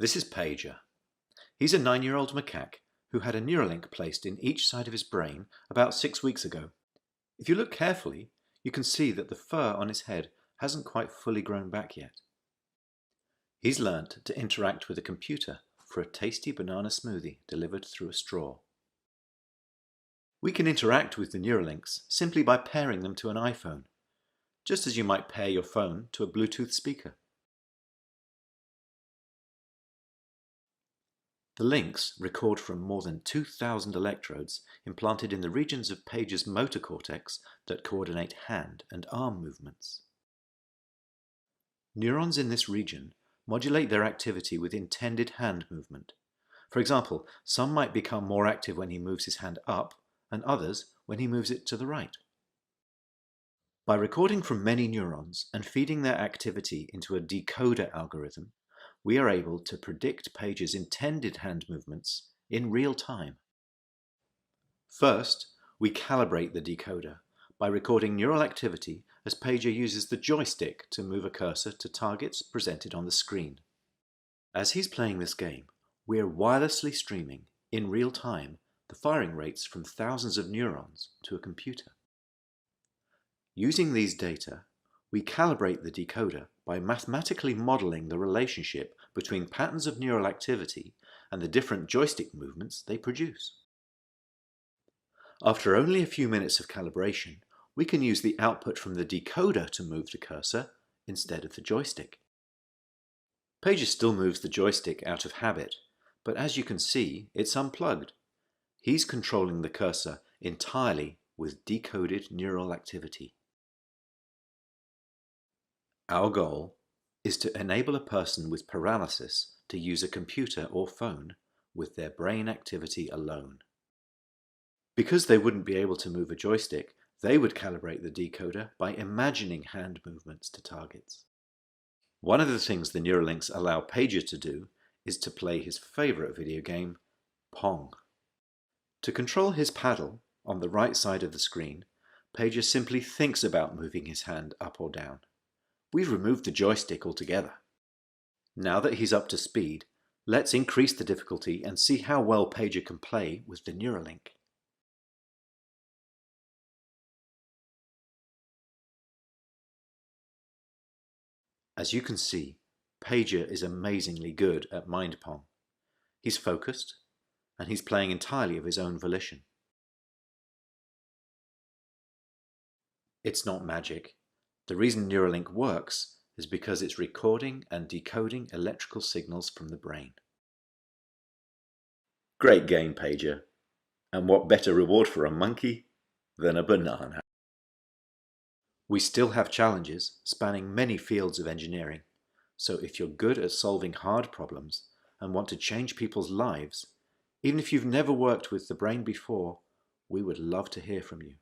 This is Pager. He's a 9-year-old macaque who had a neuralink placed in each side of his brain about 6 weeks ago. If you look carefully, you can see that the fur on his head hasn't quite fully grown back yet. He's learnt to interact with a computer for a tasty banana smoothie delivered through a straw. We can interact with the Neuralinks simply by pairing them to an iPhone, just as you might pair your phone to a Bluetooth speaker. The links record from more than 2,000 electrodes implanted in the regions of Pager's motor cortex that coordinate hand and arm movements. Neurons in this region modulate their activity with intended hand movement. For example, some might become more active when he moves his hand up, and others when he moves it to the right. By recording from many neurons and feeding their activity into a decoder algorithm, we are able to predict Pager's intended hand movements in real time. First, we calibrate the decoder by recording neural activity as Pager uses the joystick to move a cursor to targets presented on the screen. As he's playing this game, we are wirelessly streaming, in real time, the firing rates from thousands of neurons to a computer. Using these data, we calibrate the decoder by mathematically modeling the relationship between patterns of neural activity and the different joystick movements they produce. After only a few minutes of calibration, we can use the output from the decoder to move the cursor instead of the joystick. Pager still moves the joystick out of habit, but as you can see, it's unplugged. He's controlling the cursor entirely with decoded neural activity. Our goal is to enable a person with paralysis to use a computer or phone with their brain activity alone. Because they wouldn't be able to move a joystick, they would calibrate the decoder by imagining hand movements to targets. One of the things the Neuralinks allow Pager to do is to play his favorite video game, Pong. To control his paddle on the right side of the screen, Pager simply thinks about moving his hand up or down. We've removed the joystick altogether. Now that he's up to speed, let's increase the difficulty and see how well Pager can play with the Neuralink. As you can see, Pager is amazingly good at mind Pong. He's focused, and he's playing entirely of his own volition. It's not magic. The reason Neuralink works is because it's recording and decoding electrical signals from the brain. Great game, Pager. And what better reward for a monkey than a banana? We still have challenges spanning many fields of engineering, so if you're good at solving hard problems and want to change people's lives, even if you've never worked with the brain before, we would love to hear from you.